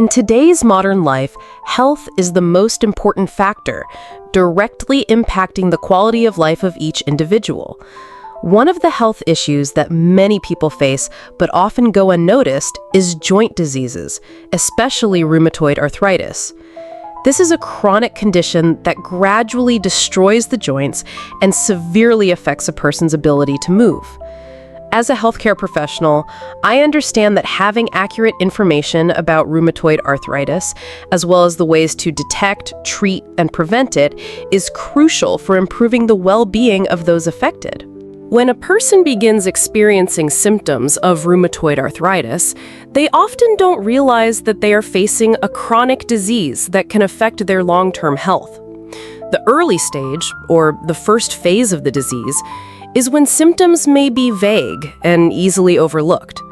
In today's modern life, health is the most important factor, directly impacting the quality of life of each individual. One of the health issues that many people face, but often go unnoticed, is joint diseases, especially rheumatoid arthritis. This is a chronic condition that gradually destroys the joints and severely affects a person's ability to move. As a healthcare professional, I understand that having accurate information about rheumatoid arthritis, as well as the ways to detect, treat, and prevent it, is crucial for improving the well-being of those affected. When a person begins experiencing symptoms of rheumatoid arthritis, they often don't realize that they are facing a chronic disease that can affect their long-term health. The early stage, or the first phase of the disease, is when symptoms may be vague and easily overlooked.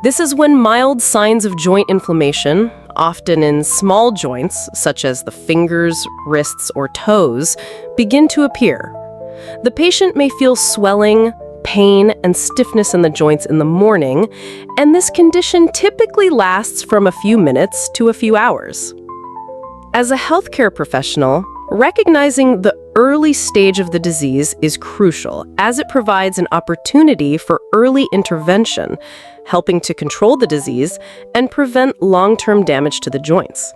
This is when mild signs of joint inflammation, often in small joints, such as the fingers, wrists, or toes, begin to appear. The patient may feel swelling, pain, and stiffness in the joints in the morning, and this condition typically lasts from a few minutes to a few hours. As a healthcare professional, recognizing the early stage of the disease is crucial, as it provides an opportunity for early intervention, helping to control the disease and prevent long-term damage to the joints.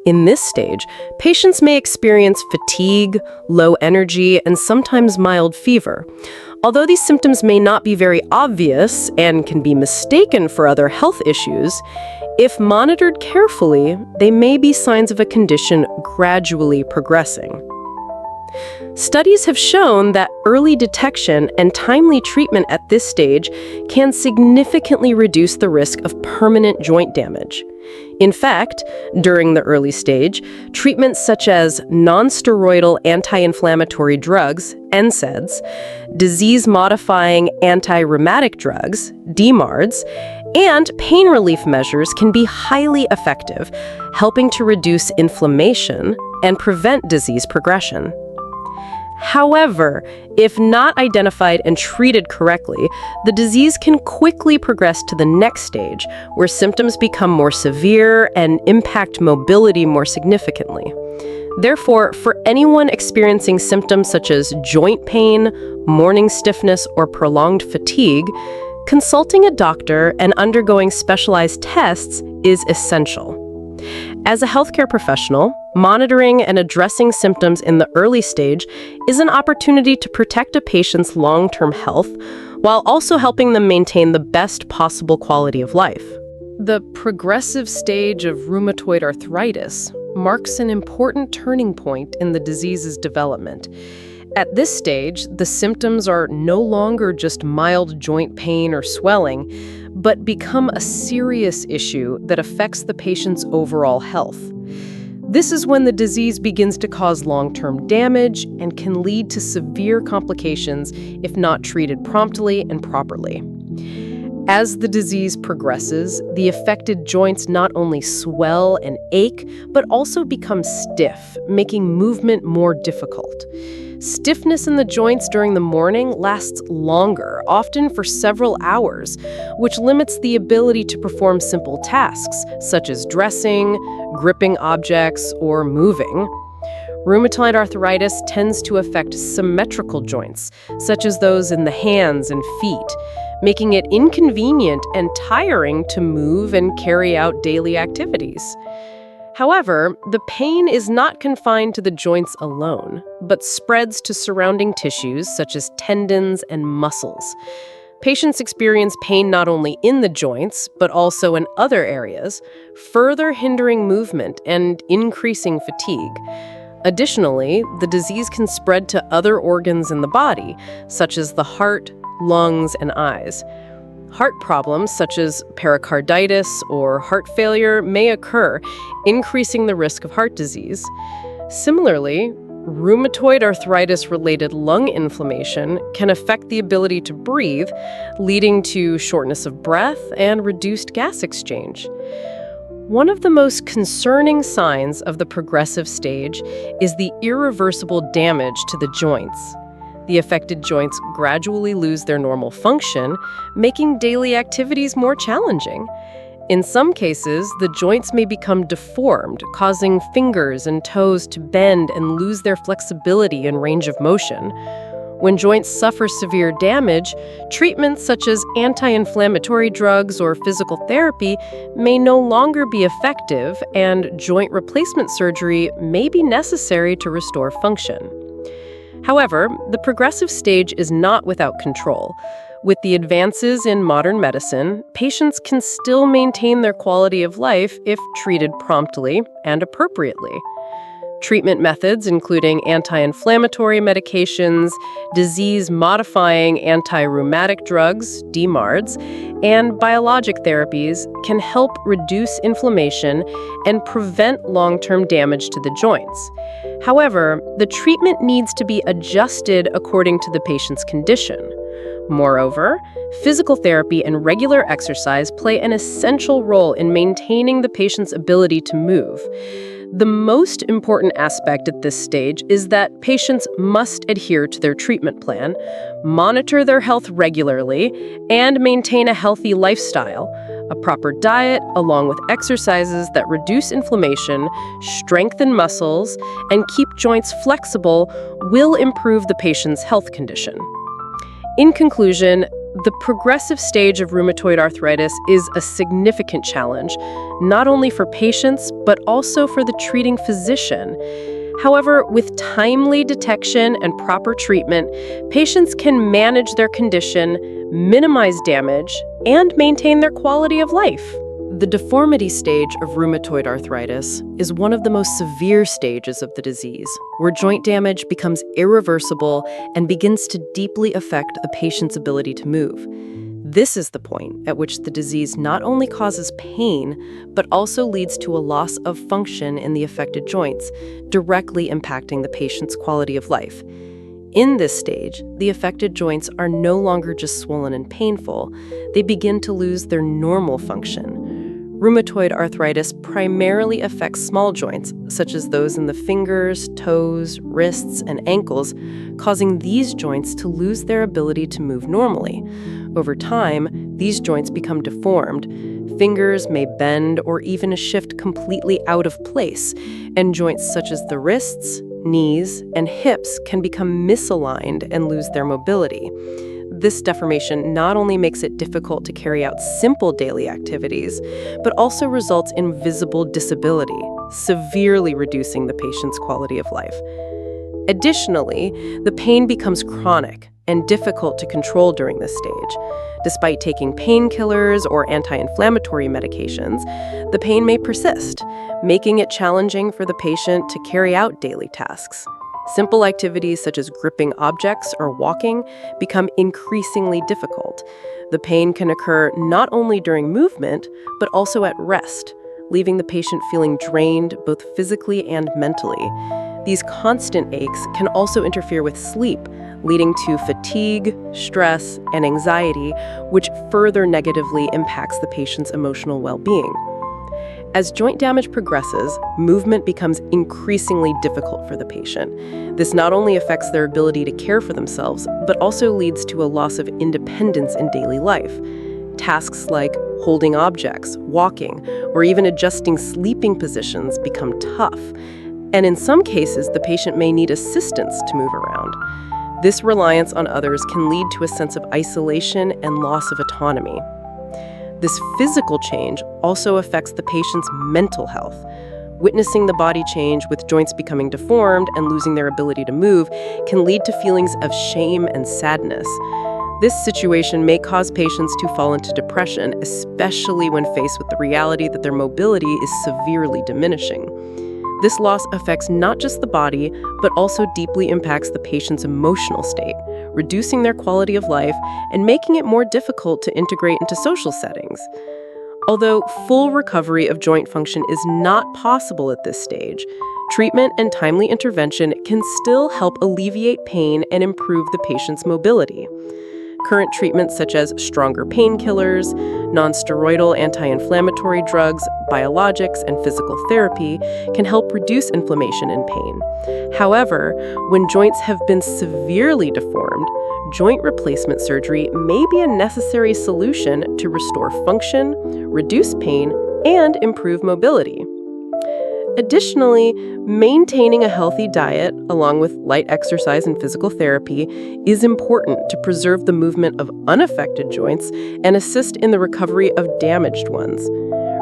In this stage, patients may experience fatigue, low energy, and sometimes mild fever. Although these symptoms may not be very obvious and can be mistaken for other health issues, if monitored carefully, they may be signs of a condition gradually progressing. Studies have shown that early detection and timely treatment at this stage can significantly reduce the risk of permanent joint damage. In fact, during the early stage, treatments such as non-steroidal anti-inflammatory drugs, NSAIDs, disease-modifying anti-rheumatic drugs, DMARDs, and pain relief measures can be highly effective, helping to reduce inflammation and prevent disease progression. However, if not identified and treated correctly, the disease can quickly progress to the next stage, where symptoms become more severe and impact mobility more significantly. Therefore, for anyone experiencing symptoms such as joint pain, morning stiffness, or prolonged fatigue, consulting a doctor and undergoing specialized tests is essential. As a healthcare professional, monitoring and addressing symptoms in the early stage is an opportunity to protect a patient's long-term health while also helping them maintain the best possible quality of life. The progressive stage of rheumatoid arthritis marks an important turning point in the disease's development. At this stage, the symptoms are no longer just mild joint pain or swelling, but become a serious issue that affects the patient's overall health. This is when the disease begins to cause long-term damage and can lead to severe complications if not treated promptly and properly. As the disease progresses, the affected joints not only swell and ache, but also become stiff, making movement more difficult. Stiffness in the joints during the morning lasts longer, often for several hours, which limits the ability to perform simple tasks, such as dressing, gripping objects, or moving. Rheumatoid arthritis tends to affect symmetrical joints, such as those in the hands and feet, making it inconvenient and tiring to move and carry out daily activities. However, the pain is not confined to the joints alone, but spreads to surrounding tissues such as tendons and muscles. Patients experience pain not only in the joints, but also in other areas, further hindering movement and increasing fatigue. Additionally, the disease can spread to other organs in the body, such as the heart, lungs, and eyes. Heart problems such as pericarditis or heart failure may occur, increasing the risk of heart disease. Similarly, rheumatoid arthritis-related lung inflammation can affect the ability to breathe, leading to shortness of breath and reduced gas exchange. One of the most concerning signs of the progressive stage is the irreversible damage to the joints. The affected joints gradually lose their normal function, making daily activities more challenging. In some cases, the joints may become deformed, causing fingers and toes to bend and lose their flexibility and range of motion. When joints suffer severe damage, treatments such as anti-inflammatory drugs or physical therapy may no longer be effective, and joint replacement surgery may be necessary to restore function. However, the progressive stage is not without control. With the advances in modern medicine, patients can still maintain their quality of life if treated promptly and appropriately. Treatment methods, including anti-inflammatory medications, disease-modifying anti-rheumatic drugs, DMARDs, and biologic therapies, can help reduce inflammation and prevent long-term damage to the joints. However, the treatment needs to be adjusted according to the patient's condition. Moreover, physical therapy and regular exercise play an essential role in maintaining the patient's ability to move. The most important aspect at this stage is that patients must adhere to their treatment plan, monitor their health regularly, and maintain a healthy lifestyle. A proper diet, along with exercises that reduce inflammation, strengthen muscles, and keep joints flexible, will improve the patient's health condition. In conclusion, the progressive stage of rheumatoid arthritis is a significant challenge, not only for patients, but also for the treating physician. However, with timely detection and proper treatment, patients can manage their condition, minimize damage, and maintain their quality of life. The deformity stage of rheumatoid arthritis is one of the most severe stages of the disease, where joint damage becomes irreversible and begins to deeply affect a patient's ability to move. This is the point at which the disease not only causes pain, but also leads to a loss of function in the affected joints, directly impacting the patient's quality of life. In this stage, the affected joints are no longer just swollen and painful. They begin to lose their normal function. Rheumatoid arthritis primarily affects small joints, such as those in the fingers, toes, wrists, and ankles, causing these joints to lose their ability to move normally. Over time, these joints become deformed. Fingers may bend or even shift completely out of place, and joints such as the wrists, knees, and hips can become misaligned and lose their mobility. This deformation not only makes it difficult to carry out simple daily activities, but also results in visible disability, severely reducing the patient's quality of life. Additionally, the pain becomes chronic and difficult to control during this stage. Despite taking painkillers or anti-inflammatory medications, the pain may persist, making it challenging for the patient to carry out daily tasks. Simple activities such as gripping objects or walking become increasingly difficult. The pain can occur not only during movement, but also at rest, leaving the patient feeling drained both physically and mentally. These constant aches can also interfere with sleep, leading to fatigue, stress, and anxiety, which further negatively impacts the patient's emotional well-being. As joint damage progresses, movement becomes increasingly difficult for the patient. This not only affects their ability to care for themselves, but also leads to a loss of independence in daily life. Tasks like holding objects, walking, or even adjusting sleeping positions become tough. And in some cases, the patient may need assistance to move around. This reliance on others can lead to a sense of isolation and loss of autonomy. This physical change also affects the patient's mental health. Witnessing the body change with joints becoming deformed and losing their ability to move can lead to feelings of shame and sadness. This situation may cause patients to fall into depression, especially when faced with the reality that their mobility is severely diminishing. This loss affects not just the body, but also deeply impacts the patient's emotional state, reducing their quality of life and making it more difficult to integrate into social settings. Although full recovery of joint function is not possible at this stage, treatment and timely intervention can still help alleviate pain and improve the patient's mobility. Current treatments such as stronger painkillers, nonsteroidal anti-inflammatory drugs, biologics, and physical therapy can help reduce inflammation and pain. However, when joints have been severely deformed, joint replacement surgery may be a necessary solution to restore function, reduce pain, and improve mobility. Additionally, maintaining a healthy diet, along with light exercise and physical therapy, is important to preserve the movement of unaffected joints and assist in the recovery of damaged ones.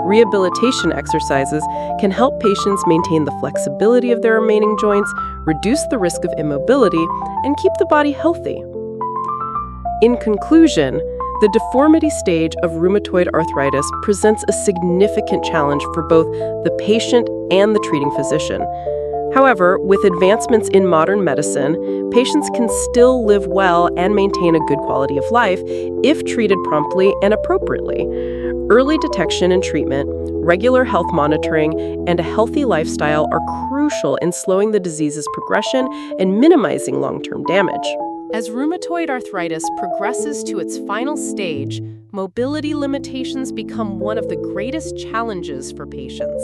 Rehabilitation exercises can help patients maintain the flexibility of their remaining joints, reduce the risk of immobility, and keep the body healthy. In conclusion, the deformity stage of rheumatoid arthritis presents a significant challenge for both the patient and the treating physician. However, with advancements in modern medicine, patients can still live well and maintain a good quality of life if treated promptly and appropriately. Early detection and treatment, regular health monitoring, and a healthy lifestyle are crucial in slowing the disease's progression and minimizing long-term damage. As rheumatoid arthritis progresses to its final stage, mobility limitations become one of the greatest challenges for patients.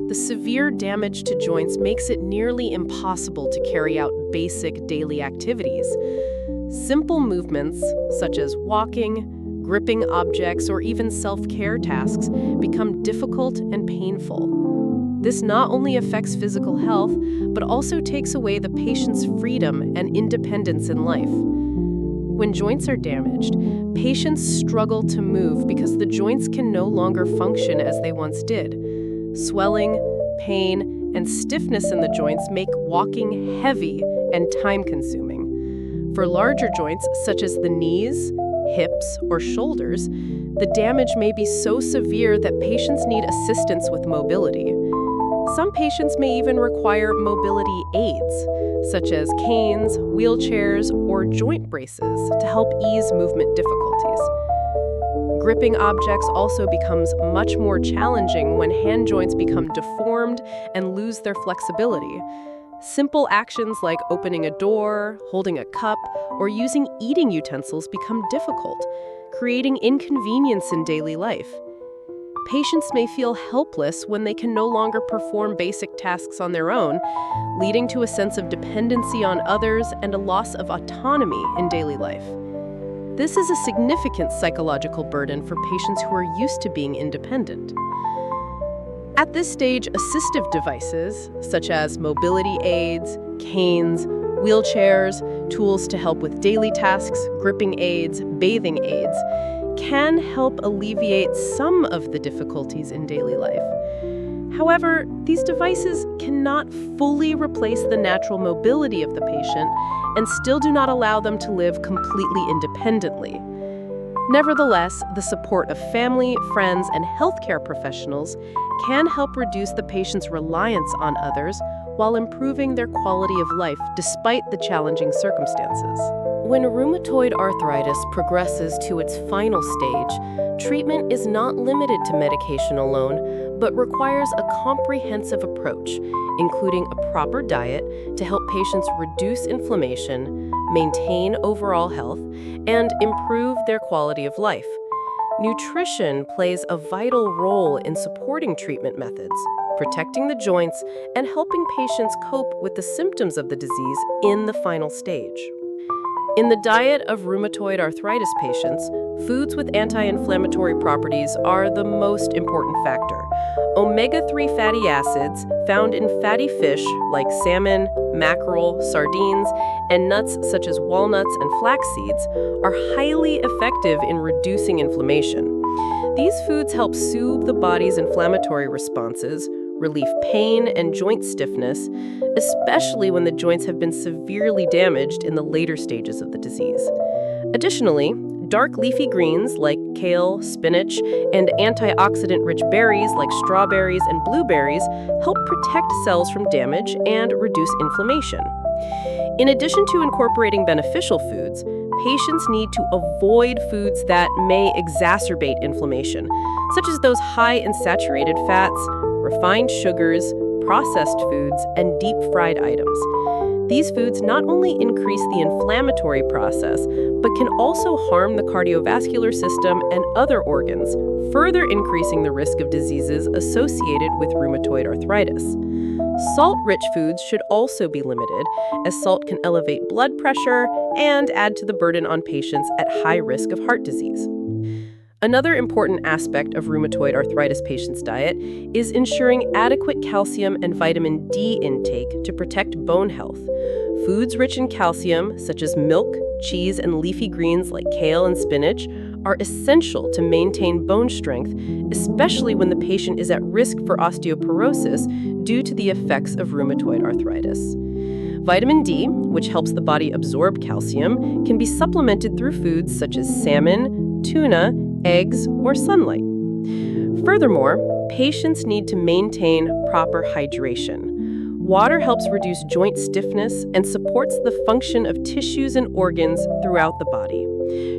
The severe damage to joints makes it nearly impossible to carry out basic daily activities. Simple movements, such as walking, gripping objects, or even self-care tasks, become difficult and painful. This not only affects physical health, but also takes away the patient's freedom and independence in life. When joints are damaged, patients struggle to move because the joints can no longer function as they once did. Swelling, pain, and stiffness in the joints make walking heavy and time-consuming. For larger joints, such as the knees, hips, or shoulders, the damage may be so severe that patients need assistance with mobility. Some patients may even require mobility aids, such as canes, wheelchairs, or joint braces to help ease movement difficulties. Gripping objects also becomes much more challenging when hand joints become deformed and lose their flexibility. Simple actions like opening a door, holding a cup, or using eating utensils become difficult, creating inconvenience in daily life. Patients may feel helpless when they can no longer perform basic tasks on their own, leading to a sense of dependency on others and a loss of autonomy in daily life. This is a significant psychological burden for patients who are used to being independent. At this stage, assistive devices, such as mobility aids, canes, wheelchairs, tools to help with daily tasks, gripping aids, bathing aids, can help alleviate some of the difficulties in daily life. However, these devices cannot fully replace the natural mobility of the patient and still do not allow them to live completely independently. Nevertheless, the support of family, friends, and healthcare professionals can help reduce the patient's reliance on others while improving their quality of life despite the challenging circumstances. When rheumatoid arthritis progresses to its final stage, treatment is not limited to medication alone, but requires a comprehensive approach, including a proper diet to help patients reduce inflammation, maintain overall health, and improve their quality of life. Nutrition plays a vital role in supporting treatment methods, protecting the joints, and helping patients cope with the symptoms of the disease in the final stage. In the diet of rheumatoid arthritis patients, foods with anti-inflammatory properties are the most important factor. Omega-3 fatty acids found in fatty fish like salmon, mackerel, sardines, and nuts such as walnuts and flax seeds are highly effective in reducing inflammation. These foods help soothe the body's inflammatory responses, relieve pain and joint stiffness, especially when the joints have been severely damaged in the later stages of the disease. Additionally, dark leafy greens like kale, spinach, and antioxidant-rich berries like strawberries and blueberries help protect cells from damage and reduce inflammation. In addition to incorporating beneficial foods, patients need to avoid foods that may exacerbate inflammation, such as those high in saturated fats, refined sugars, processed foods, and deep-fried items. These foods not only increase the inflammatory process, but can also harm the cardiovascular system and other organs, further increasing the risk of diseases associated with rheumatoid arthritis. Salt-rich foods should also be limited, as salt can elevate blood pressure and add to the burden on patients at high risk of heart disease. Another important aspect of rheumatoid arthritis patients' diet is ensuring adequate calcium and vitamin D intake to protect bone health. Foods rich in calcium, such as milk, cheese, and leafy greens like kale and spinach, are essential to maintain bone strength, especially when the patient is at risk for osteoporosis due to the effects of rheumatoid arthritis. Vitamin D, which helps the body absorb calcium, can be supplemented through foods such as salmon, tuna, eggs, or sunlight. Furthermore, patients need to maintain proper hydration. Water helps reduce joint stiffness and supports the function of tissues and organs throughout the body.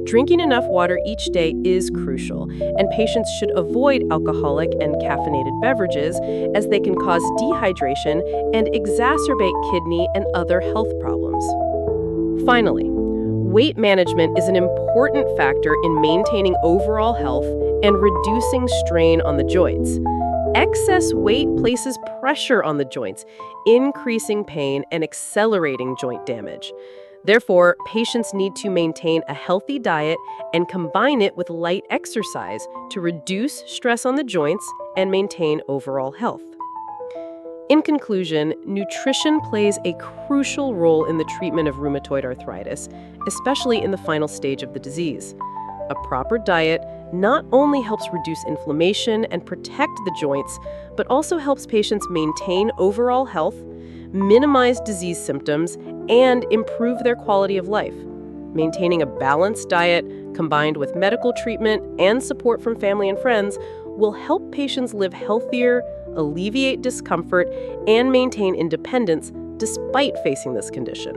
Drinking enough water each day is crucial, and patients should avoid alcoholic and caffeinated beverages as they can cause dehydration and exacerbate kidney and other health problems. Finally, weight management is an important factor in maintaining overall health and reducing strain on the joints. Excess weight places pressure on the joints, increasing pain and accelerating joint damage. Therefore, patients need to maintain a healthy diet and combine it with light exercise to reduce stress on the joints and maintain overall health. In conclusion, nutrition plays a crucial role in the treatment of rheumatoid arthritis, especially in the final stage of the disease. A proper diet not only helps reduce inflammation and protect the joints, but also helps patients maintain overall health, minimize disease symptoms, and improve their quality of life. Maintaining a balanced diet, combined with medical treatment and support from family and friends, will help patients live healthier, alleviate discomfort, and maintain independence despite facing this condition.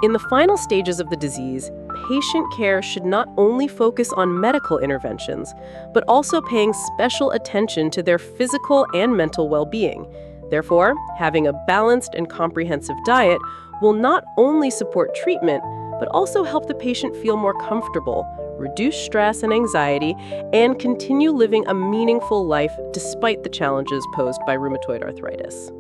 In the final stages of the disease, patient care should not only focus on medical interventions, but also paying special attention to their physical and mental well-being. Therefore, having a balanced and comprehensive diet will not only support treatment, but also help the patient feel more comfortable, reduce stress and anxiety, and continue living a meaningful life despite the challenges posed by rheumatoid arthritis.